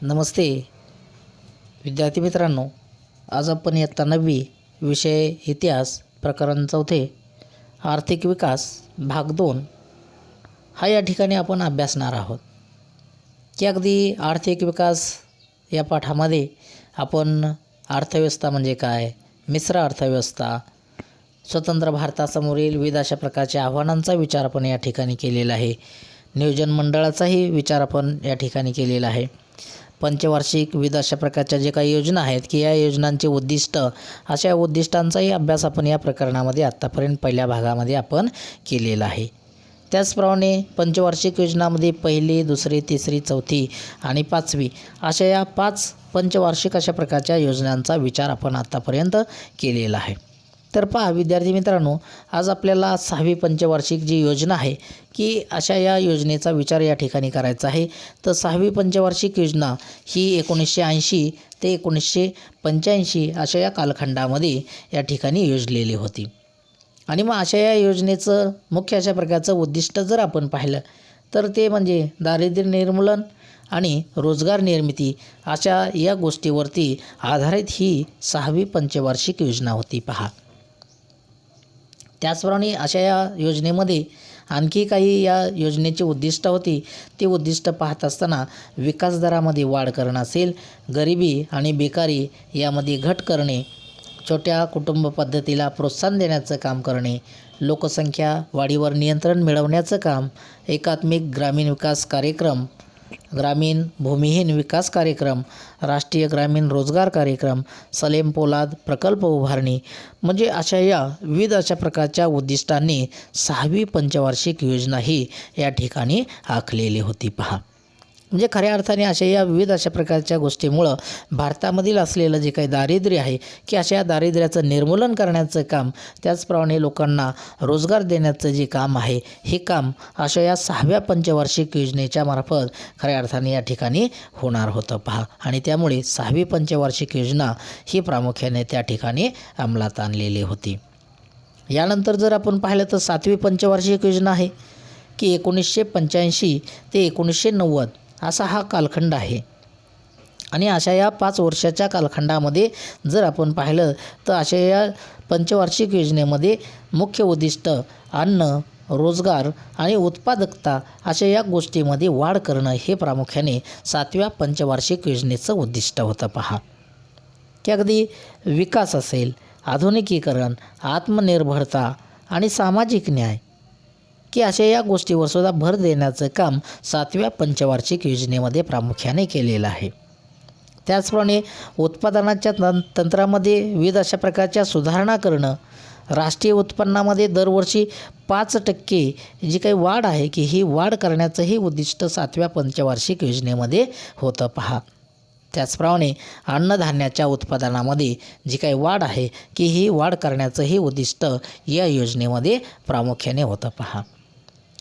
नमस्ते विद्यार्थी मित्रांनो, आज आपण इयत्ता 9वी विषय इतिहास प्रकरण 4 आर्थिक विकास भाग 2 हा या ठिकाणी आपण अभ्यासणार आहोत. की अगदी आर्थिक विकास या पाठामध्ये आपण अर्थव्यवस्था म्हणजे काय, मिश्र अर्थव्यवस्था, स्वतंत्र भारतासमोरील विविध अशा प्रकारच्या आव्हानांचा विचार आपण या ठिकाणी केलेला आहे. नियोजन मंडळाचाही विचार आपण या ठिकाणी केलेला आहे. पंचवार्षिक विविध अशा प्रकारच्या जे काही योजना आहेत की या योजनांचे उद्दिष्ट, अशा उद्दिष्टांचाही अभ्यास आपण या प्रकरणामध्ये आत्तापर्यंत पहिल्या भागामध्ये आपण केलेला आहे. त्याचप्रमाणे पंचवार्षिक योजनामध्ये पहिली, दुसरी, तिसरी, चौथी आणि पाचवी अशा या 5 पंचवार्षिक अशा प्रकारच्या योजनांचा विचार आपण आत्तापर्यंत केलेला आहे. तर पहा विद्यार्थी मित्रांनो, आज आपल्याला 6वी पंचवार्षिक जी योजना आहे की अशा या योजनेचा विचार या ठिकाणी करायचा आहे. तर 6वी पंचवार्षिक योजना ही 1980 ते 1985 अशा या कालखंडामध्ये या ठिकाणी योजलेली होती. आणि मग अशा या योजनेचं मुख्य अशा प्रकारचं उद्दिष्ट जर आपण पाहिलं तर ते म्हणजे दारिद्र्य निर्मूलन आणि रोजगार निर्मिती अशा या गोष्टीवरती आधारित ही 6वी पंचवार्षिक योजना होती. पहा, त्याचप्रमाणे अशा या योजनेमध्ये आणखी काही या योजनेची उद्दिष्ट होती. ती उद्दिष्ट पाहत असताना विकास दरामध्ये वाढ करणं असेल, गरिबी आणि बेकारी यामध्ये घट करणे, छोट्या कुटुंब पद्धतीला प्रोत्साहन देण्याचं काम करणे, लोकसंख्या वाढीवर नियंत्रण मिळवण्याचं काम, एकात्मिक ग्रामीण विकास कार्यक्रम, ग्रामीण भूमिहीन विकास कार्यक्रम, राष्ट्रीय ग्रामीण रोजगार कार्यक्रम, सलेम पोलाद प्रकल्प उभारणी, म्हणजे अशा या विविध अशा प्रकारच्या उद्दिष्टांनी 6वी पंचवार्षिक योजना ही या ठिकाणी आखलेली होती. पहा, म्हणजे खऱ्या अर्थाने अशा या विविध अशा प्रकारच्या गोष्टीमुळं भारतामधील असलेलं जे काही दारिद्र्य आहे की अशा या दारिद्र्याचं निर्मूलन करण्याचं काम, त्याचप्रमाणे लोकांना रोजगार देण्याचं जे काम आहे हे काम अशा या 6व्या पंचवार्षिक योजनेच्या मार्फत खऱ्या अर्थाने या ठिकाणी होणार होतं. पहा, आणि त्यामुळे 6वी पंचवार्षिक योजना ही प्रामुख्याने त्या ठिकाणी अंमलात आणलेली होती. यानंतर जर आपण पाहिलं तर 7वी पंचवार्षिक योजना आहे की 1985 ते 1990 असा हा कालखंड आहे. आणि अशा या 5 वर्षाच्या कालखंडामध्ये जर आपण पाहिलं तर अशा या पंचवार्षिक योजनेमध्ये मुख्य उद्दिष्ट अन्न, रोजगार आणि उत्पादकता अशा या गोष्टीमध्ये वाढ करणं हे प्रामुख्याने 7व्या पंचवार्षिक योजनेचं उद्दिष्ट होतं. पहा, की अगदी विकास असेल, आधुनिकीकरण, आत्मनिर्भरता आणि सामाजिक न्याय की अशा या गोष्टीवर सुद्धा भर देण्याचं काम 7व्या पंचवार्षिक योजनेमध्ये प्रामुख्याने केलेलं आहे. त्याचप्रमाणे उत्पादनाच्या तंत्रामध्ये विविध अशा प्रकारच्या सुधारणा करणं, राष्ट्रीय उत्पन्नामध्ये दरवर्षी 5% जी काही वाढ आहे की ही वाढ करण्याचंही उद्दिष्ट 7व्या पंचवार्षिक योजनेमध्ये होतं. पहा, त्याचप्रमाणे अन्नधान्याच्या उत्पादनामध्ये जी काही वाढ आहे की ही वाढ करण्याचंही उद्दिष्ट या योजनेमध्ये प्रामुख्याने होतं. पहा,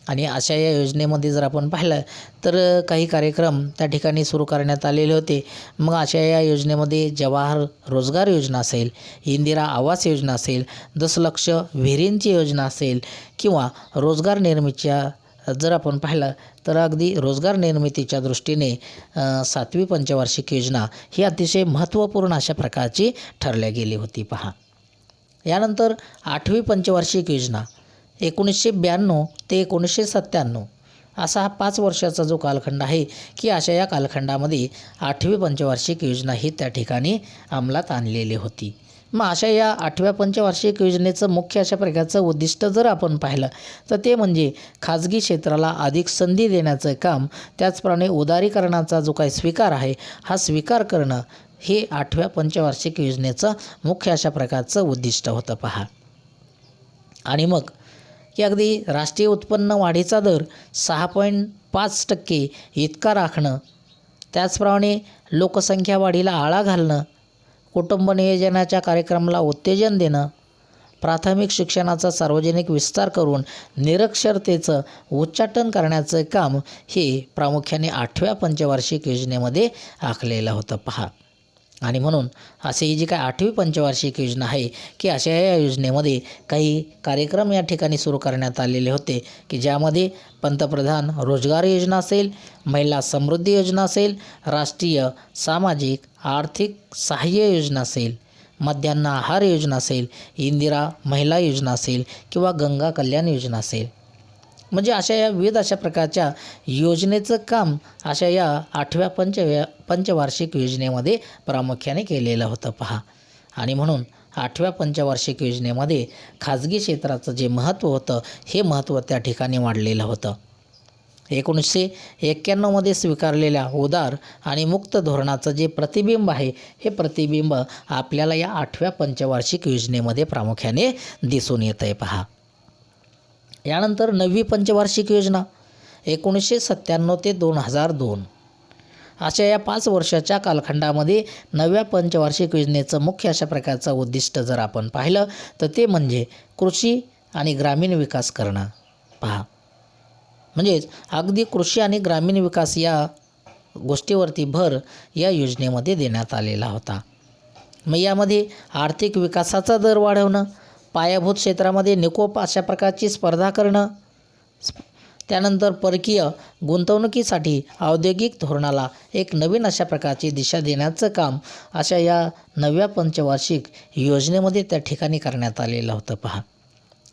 आणि अशा या योजनेमध्ये जर आपण पाहिलं तर काही कार्यक्रम त्या ठिकाणी सुरू करण्यात आलेले होते. मग अशा या योजनेमध्ये जवाहर रोजगार योजना असेल, इंदिरा आवास योजना असेल, 10 लक्ष विहिरींची योजना असेल किंवा रोजगार निर्मितीच्या जर आपण पाहिलं तर अगदी रोजगार निर्मितीच्या दृष्टीने 7वी पंचवार्षिक योजना ही अतिशय महत्त्वपूर्ण अशा प्रकारची ठरल्या गेली होती. पहा, यानंतर 8वी पंचवार्षिक योजना 1992 ते 1997 असा हा 5 वर्षाचा जो कालखंड आहे की अशा या कालखंडामध्ये 8वी पंचवार्षिक योजना ही त्या ठिकाणी अंमलात आणलेली होती. मग अशा या 8व्या पंचवार्षिक योजनेचं मुख्य अशा प्रकारचं उद्दिष्ट जर आपण पाहिलं तर ते म्हणजे खाजगी क्षेत्राला अधिक संधी देण्याचं काम, त्याचप्रमाणे उदारीकरणाचा जो काही स्वीकार आहे हा स्वीकार करणं हे 8व्या पंचवार्षिक योजनेचं मुख्य अशा प्रकारचं उद्दिष्ट होतं. पहा, आणि मग की अगदी राष्ट्रीय उत्पन्न वाढीचा दर 6.5% इतका राखणं, त्याचप्रमाणे लोकसंख्या वाढीला आळा घालणं, कुटुंब नियोजनाच्या कार्यक्रमाला उत्तेजन देणं, प्राथमिक शिक्षणाचा सार्वजनिक विस्तार करून निरक्षरतेचं उच्चाटन करण्याचं काम हे प्रामुख्याने 8व्या पंचवार्षिक योजनेमध्ये आखलेलं होतं. पहा, आणि म्हणून असे ही जी काय 8वी पंचवार्षिक योजना आहे की अशा या योजनेमध्ये काही कार्यक्रम या ठिकाणी सुरू करण्यात आलेले होते की ज्यामध्ये पंतप्रधान रोजगार योजना असेल, महिला समृद्धी योजना असेल, राष्ट्रीय सामाजिक आर्थिक सहाय्य योजना असेल, मध्यान्ह आहार योजना असेल, इंदिरा महिला योजना असेल किंवा गंगा कल्याण योजना असेल. म्हणजे अशा या विविध अशा प्रकारच्या योजनेचं काम अशा या 8व्या पंचवार्षिक योजनेमध्ये प्रामुख्याने केलेलं होतं पहा. आणि म्हणून 8व्या पंचवार्षिक योजनेमध्ये खाजगी क्षेत्राचं जे महत्त्व होतं हे महत्त्व त्या ठिकाणी वाढलेलं होतं. 1991मध्ये स्वीकारलेल्या उदार आणि मुक्त धोरणाचं जे प्रतिबिंब आहे हे प्रतिबिंब आपल्याला या 8व्या पंचवार्षिक योजनेमध्ये प्रामुख्याने दिसून येतं आहे पहा. यानंतर 9वी पंचवार्षिक योजना 1997 ते 2002 अशा या 5 वर्षाच्या कालखंडामध्ये 9व्या पंचवार्षिक योजनेचं मुख्य अशा प्रकारचं उद्दिष्ट जर आपण पाहिलं तर ते म्हणजे कृषी आणि ग्रामीण विकास करणं पहा. म्हणजेच अगदी कृषी आणि ग्रामीण विकास या गोष्टीवरती भर या योजनेमध्ये देण्यात आलेला होता. मग यामध्ये आर्थिक विकासाचा दर वाढवणं, पायाभूत क्षेत्रामध्ये निकोप अशा प्रकारची स्पर्धा करणं, त्यानंतर परकीय गुंतवणुकीसाठी औद्योगिक धोरणाला एक नवीन अशा प्रकारची दिशा देण्याचं काम अशा या 9व्या पंचवार्षिक योजनेमध्ये त्या ठिकाणी करण्यात आलेलं होतं पहा.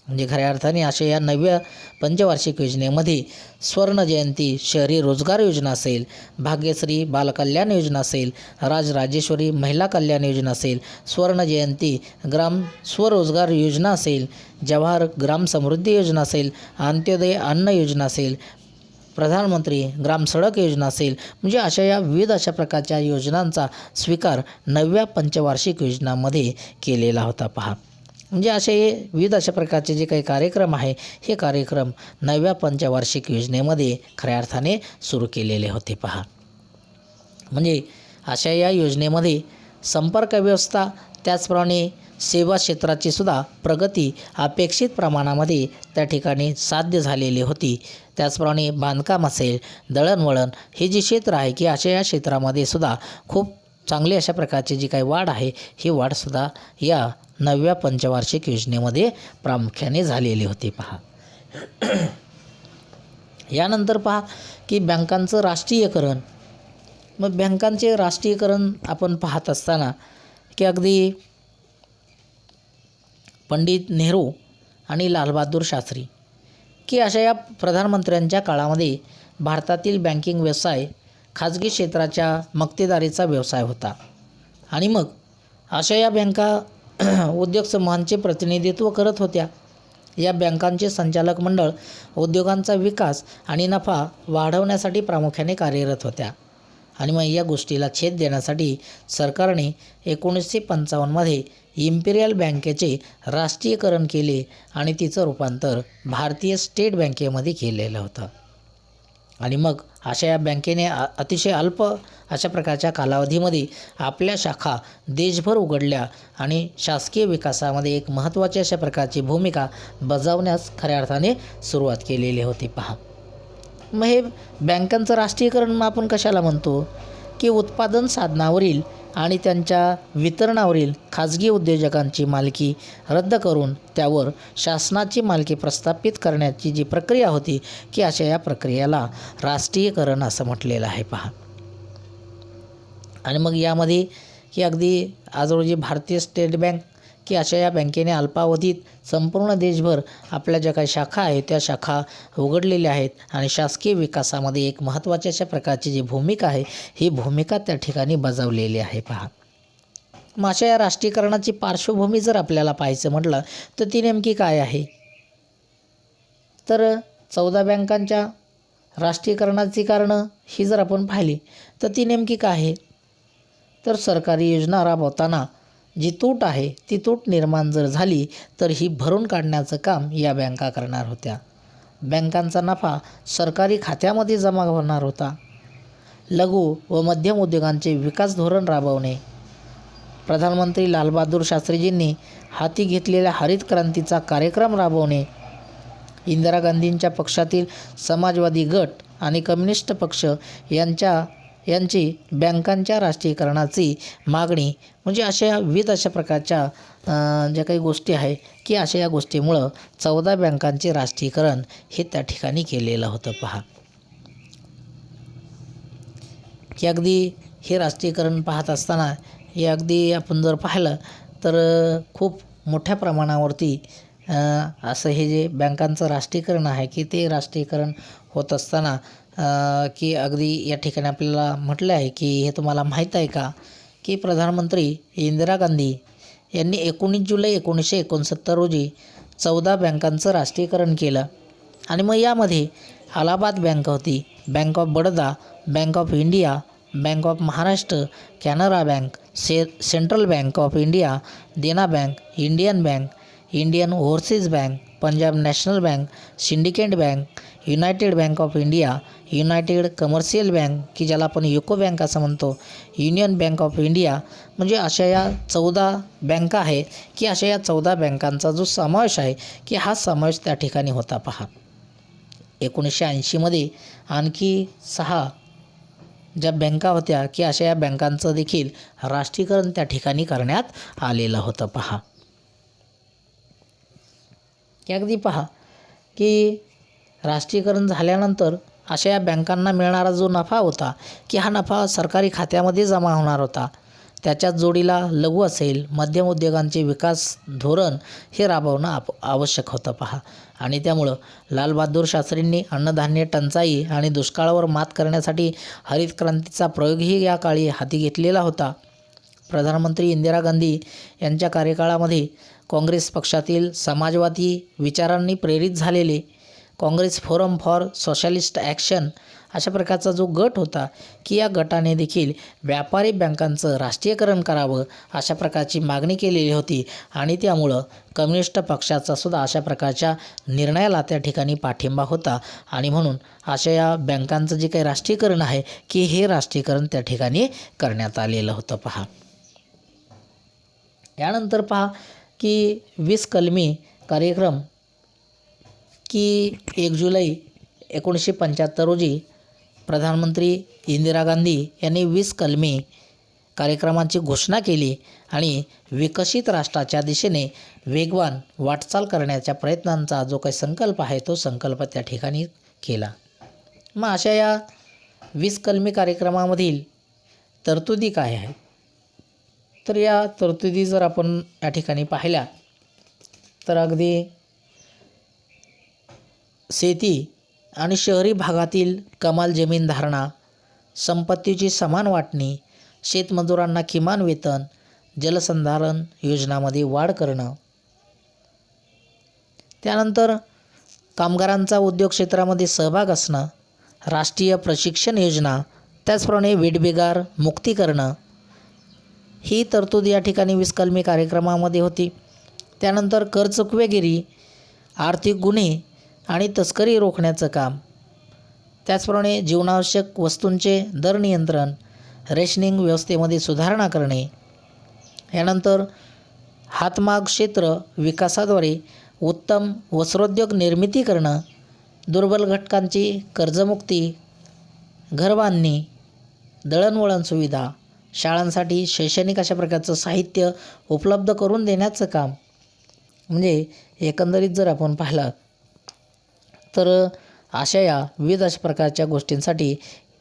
म्हणजे खऱ्या अर्थाने अशा या 9व्या पंचवार्षिक योजनेमध्ये स्वर्ण जयंती शहरी रोजगार योजना असेल, भाग्यश्री बालकल्याण योजना असेल, राजराजेश्वरी महिला कल्याण योजना असेल, स्वर्ण जयंती ग्राम स्वरोजगार योजना असेल, जवाहर ग्राम समृद्धी योजना असेल, अंत्योदय अन्न योजना असेल, प्रधानमंत्री ग्राम सडक योजना असेल. म्हणजे अशा या विविध अशा प्रकारच्या योजनांचा स्वीकार 9व्या पंचवार्षिक योजनांमध्ये केलेला होता पहा. म्हणजे असे विविध अशा प्रकारचे जे काही कार्यक्रम आहे हे कार्यक्रम 9व्या पंचवार्षिक योजनेमध्ये खऱ्या अर्थाने सुरू केलेले होते पहा. म्हणजे अशा या योजनेमध्ये संपर्क व्यवस्था त्याचप्रमाणे सेवा क्षेत्राची सुद्धा प्रगती अपेक्षित प्रमाणामध्ये त्या ठिकाणी साध्य झालेली होती. त्याचप्रमाणे बांधकाम असेल, दळणवळण हे जे क्षेत्र आहे की अशा या क्षेत्रामध्ये सुद्धा खूप चांगली अशा प्रकारची जी काही वाढ आहे ही वाढसुद्धा या 9व्या पंचवार्षिक योजनेमध्ये प्रामुख्याने झालेली होती पहा. यानंतर पहा की बँकांचं राष्ट्रीयकरण. मग बँकांचे राष्ट्रीयकरण आपण पाहत असताना की अगदी पंडित नेहरू आणि लालबहादूर शास्त्री की अशा या प्रधानमंत्र्यांच्या काळामध्ये भारतातील बँकिंग व्यवसाय खाजगी क्षेत्राच्या मक्तेदारीचा व्यवसाय होता. आणि मग अशा या बँका उद्योग समूहांचे प्रतिनिधित्व करत होत्या. या बँकांचे संचालक मंडळ उद्योगांचा विकास आणि नफा वाढवण्यासाठी प्रामुख्याने कार्यरत होत्या. आणि मग या गोष्टीला छेद देण्यासाठी सरकारने 1955मध्ये इम्पिरियल बँकेचे राष्ट्रीयकरण केले आणि तिचं रूपांतर भारतीय स्टेट बँकेमध्ये केलेलं होतं. आणि मग अशा या बँकेने अतिशय अल्प अशा प्रकारच्या कालावधीमध्ये आपल्या शाखा देशभर उघडल्या आणि शासकीय विकासामध्ये एक महत्त्वाची अशा प्रकारची भूमिका बजावण्यास खऱ्या अर्थाने सुरुवात केलेली होती पहा. मग हे बँकांचं राष्ट्रीयकरण आपण कशाला म्हणतो की उत्पादन साधनावरील आणि त्यांच्या वितरणावरील खाजगी उद्योजकांची मालकी रद्द करून त्यावर शासनाची मालकी प्रस्थापित करण्याची जी प्रक्रिया होती की अशा या प्रक्रियेला राष्ट्रीयकरण असं म्हटलेलं आहे पहा. आणि मग यामध्ये की अगदी आज रोजी भारतीय स्टेट बँक की अशा या बँकेने अल्पावधीत संपूर्ण देशभर आपल्या ज्या काही शाखा आहेत त्या शाखा उघडलेल्या आहेत आणि शासकीय विकासामध्ये एक महत्त्वाची अशा प्रकारची जी भूमिका आहे ही भूमिका त्या ठिकाणी बजावलेली आहे पहा. मग अशा या राष्ट्रीयकरणाची पार्श्वभूमी जर आपल्याला पाहायचं म्हटलं तर ती नेमकी काय आहे, तर 14 बँकांच्या राष्ट्रीयकरणाची कारणं ही जर आपण पाहिली तर ती नेमकी काय आहे, तर सरकारी योजना राबवताना जी तूट आहे ती तूट निर्माण जर झाली तर ही भरून काढण्याचं काम या बँका करणार होत्या. बँकांचा नफा सरकारी खात्यामध्ये जमा होणार होता. लघु व मध्यम उद्योगांचे विकास धोरण राबवणे. प्रधानमंत्री लालबहादूर शास्त्रीजींनी हाती घेतलेल्या हरित क्रांतीचा कार्यक्रम राबवणे. इंदिरा गांधींच्या पक्षातील समाजवादी गट आणि कम्युनिस्ट पक्ष यांच्या यांची बँकांच्या राष्ट्रीयकरणाची मागणी, म्हणजे अशा विविध अशा प्रकारच्या ज्या काही गोष्टी आहे की अशा या गोष्टीमुळं 14 बँकांचे राष्ट्रीयकरण हे त्या ठिकाणी केलेलं होतं. पहा की अगदी हे राष्ट्रीयकरण पाहत असताना हे अगदी आपण जर पाहिलं तर खूप मोठ्या प्रमाणावरती असं हे जे बँकांचं राष्ट्रीयकरण आहे की ते राष्ट्रीयकरण होत असताना की अगदी या ठिकाणी आपल्याला म्हटलं आहे की हे तुम्हाला माहीत आहे का की प्रधानमंत्री इंदिरा गांधी यांनी 19 जुलै 1969 रोजी 14 बँकांचं राष्ट्रीयकरण केलं. आणि मग यामध्ये अलाहाबाद बँक होती, bank of Baroda, bank of India, bank of Maharashtra, Canara bank, central bank of India, Dena bank, Indian bank, Indian overseas bank, Punjab national bank, syndicate bank, United bank of India, United commercial bank की ज्याला आपण UCO bank असं म्हणतो, union bank of India, म्हणजे अशा या 14 बँका आहे की अशा या 14 बँकांचा जो समावेश आहे की हा समावेश त्या ठिकाणी होता. पहा 1980मध्ये आणखी 6 ज्या बँका होत्या की अशा या बँकांचं देखील राष्ट्रीयकरण त्या ठिकाणी करण्यात आलेलं होतं. पहा की अगदी पहा की राष्ट्रीयकरण झाल्यानंतर अशा या बँकांना मिळणारा जो नफा होता की हा नफा सरकारी खात्यामध्ये जमा होणार होता. त्याच्याच जोडीला लघु असेल मध्यम उद्योगांचे विकास धोरण हे राबवणं आवश्यक होतं. पहा आणि त्यामुळं लालबहादूर शास्त्रींनी अन्नधान्य टंचाई आणि दुष्काळावर मात करण्यासाठी हरित क्रांतीचा प्रयोगही या काळी हाती घेतलेला होता. प्रधानमंत्री इंदिरा गांधी यांच्या कार्यकाळामध्ये काँग्रेस पक्षातील समाजवादी विचारांनी प्रेरित झालेले Congress forum for socialist action अशा प्रकारचा जो गट होता की या गटाने देखील व्यापारी बँकांचं राष्ट्रीयकरण करावं अशा प्रकारची मागणी केलेली होती. आणि त्यामुळं कम्युनिस्ट पक्षाचा सुद्धा अशा प्रकारच्या निर्णयाला त्या ठिकाणी पाठिंबा होता. आणि म्हणून अशा या बँकांचं जे काही राष्ट्रीयकरण आहे की हे राष्ट्रीयकरण त्या ठिकाणी करण्यात आलेलं होतं. पहा यानंतर पहा की 20 कलमी कार्यक्रम की 1 जुलै 1975 रोजी प्रधानमंत्री इंदिरा गांधी यांनी 20 कलमी कार्यक्रमांची घोषणा केली आणि विकसित राष्ट्राच्या दिशेने वेगवान वाटचाल करण्याच्या प्रयत्नांचा जो काही संकल्प आहे तो संकल्प त्या ठिकाणी केला. मग अशा या 20 कलमी कार्यक्रमामधील तरतुदी काय आहेत तर या तरतुदी जर आपण या ठिकाणी पाहिल्या तर अगदी शेती आणि शहरी भागातील कमाल जमीन धारणा, संपत्तीची समान वाटणी, शेतमजुरांना किमान वेतन, जलसंधारण योजनांमध्ये वाढ करणं, त्यानंतर कामगारांचा उद्योग क्षेत्रामध्ये सहभाग असणं, राष्ट्रीय प्रशिक्षण योजना, त्याचप्रमाणे वेठबिगार मुक्ती करणं ही तरतूद या ठिकाणी 20 कलमी कार्यक्रमामध्ये होती. त्यानंतर कर चुकवेगिरी, आर्थिक गुन्हे आणि तस्करी रोखण्याचं काम, त्याचप्रमाणे जीवनावश्यक वस्तूंचे दर नियंत्रण, रेशनिंग व्यवस्थेमध्ये सुधारणा करणे, यानंतर हातमाग क्षेत्र विकासाद्वारे उत्तम वस्त्रोद्योग निर्मिती करणं, दुर्बल घटकांची कर्जमुक्ती, घरबांधणी, दळणवळण सुविधा, शाळांसाठी शैक्षणिक अशा प्रकारचं साहित्य उपलब्ध करून देण्याचं काम. म्हणजे एकंदरीत जर आपण पाहिलं तर अशा या विविध अशा प्रकारच्या गोष्टींसाठी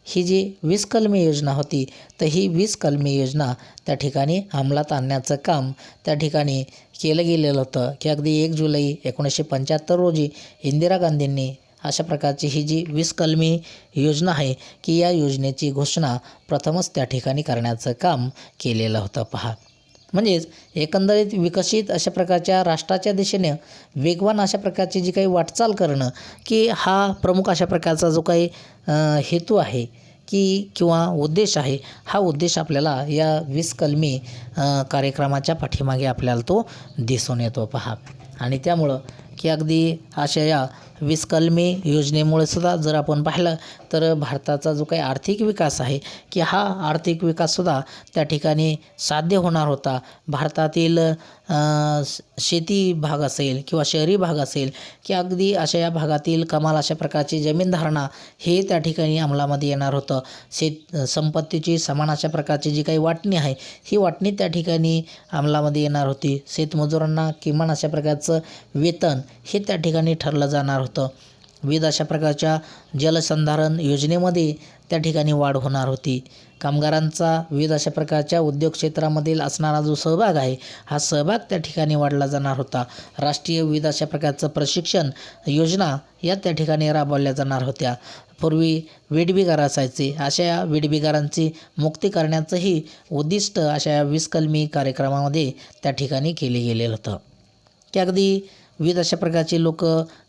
ही जी 20 कलमी योजना होती तर ही 20 कलमी योजना त्या ठिकाणी अंमलात आणण्याचं काम त्या ठिकाणी केलं गेलेलं होतं की अगदी 1 जुलै 1975 रोजी इंदिरा गांधींनी अशा प्रकारची ही जी 20 कलमी योजना आहे की या योजनेची घोषणा प्रथमच त्या ठिकाणी करण्याचं काम केलेलं होतं. पहा म्हणजेच एकंदरीत विकसित अशा प्रकारच्या राष्ट्राच्या दिशेने वेगवान अशा प्रकारची जी काही वाटचाल करणं की हा प्रमुख अशा प्रकारचा जो काही हेतू आहे की किंवा उद्देश आहे, हा उद्देश आपल्याला या 20 कलमी कार्यक्रमाच्या पाठीमागे आपल्याला तो दिसून येतो. पहा आणि त्यामुळं की अगदी अशा या वीस कलमी योजनेमुळे सुद्धा जर आपण पाहिलं तर भारताचा जो काही आर्थिक विकास आहे की हा आर्थिक विकाससुद्धा त्या ठिकाणी साध्य होणार होता. भारतातील शेती भाग असेल किंवा शहरी भाग असेल की अगदी अशा या भागातील कमाल अशा प्रकारची जमीन धारणा हे त्या ठिकाणी अंमलामध्ये येणार होतं. संपत्तीची समान अशा प्रकारची जी काही वाटणी आहे ही वाटणी त्या ठिकाणी अंमलामध्ये येणार होती. शेतमजुरांना किमान अशा प्रकारचं वेतन हे त्या ठिकाणी ठरलं जाणार होतं. विविध अशा प्रकारच्या जलसंधारण योजनेमध्ये त्या ठिकाणी वाढ होणार होती. कामगारांचा विविध अशा प्रकारच्या उद्योग क्षेत्रामधील असणारा जो सहभाग आहे हा सहभाग त्या ठिकाणी वाढला जाणार होता. राष्ट्रीय विविध अशा प्रकारचं प्रशिक्षण योजना या त्या ठिकाणी राबवल्या जाणार होत्या. पूर्वी वेठबिगार असायचे, अशा या वेठबिगारांची मुक्ती करण्याचंही उद्दिष्ट अशा या 20 कलमी कार्यक्रमामध्ये त्या ठिकाणी केले गेलेलं होतं. की अगदी विविध अशा प्रकारचे लोक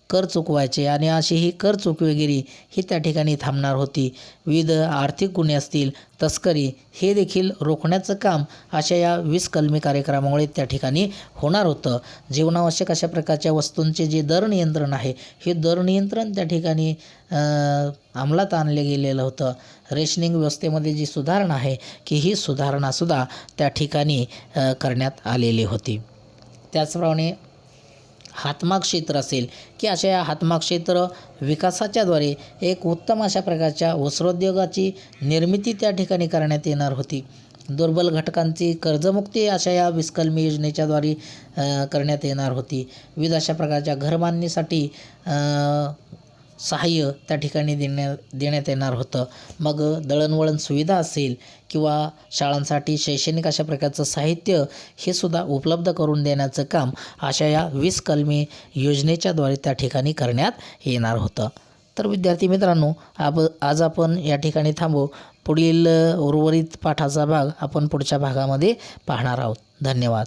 कर चुकवायचे आणि अशी ही कर चुकवेगिरी ही त्या ठिकाणी थांबणार होती. विविध आर्थिक गुन्हे असतील, तस्करी हे देखील रोखण्याचं काम अशा या 20 कलमी कार्यक्रमामुळे त्या ठिकाणी होणार होतं. जीवनावश्यक अशा प्रकारच्या वस्तूंचे जे दर नियंत्रण आहे हे दर नियंत्रण त्या ठिकाणी अंमलात आणले गेलेलं होतं. रेशनिंग व्यवस्थेमध्ये जी सुधारणा आहे की ही सुधारणासुद्धा त्या ठिकाणी करण्यात आलेली होती. त्याचप्रमाणे हातमाग क्षेत्र असेल की अशा या हातमाग क्षेत्र विकासाच्याद्वारे एक उत्तम अशा प्रकारच्या वस्त्रोद्योगाची निर्मिती त्या ठिकाणी करण्यात येणार होती. दुर्बल घटकांची कर्जमुक्ती अशा या 20 कलमी योजनेच्याद्वारे करण्यात येणार होती. विविध अशा प्रकारच्या घरबांधणीसाठी सहाय्य त्या ठिकाणी देण्यात येणार होतं. मग दळणवळण सुविधा असेल किंवा शाळांसाठी शैक्षणिक अशा प्रकारचं साहित्य हे सुद्धा उपलब्ध करून देण्याचं काम अशा या 20 कलमी योजनेच्याद्वारे त्या ठिकाणी करण्यात येणार होतं. तर विद्यार्थी मित्रांनो, आज आपण या ठिकाणी थांबू. पुढील उर्वरित पाठाचा भाग आपण पुढच्या भागामध्ये पाहणार आहोत. धन्यवाद.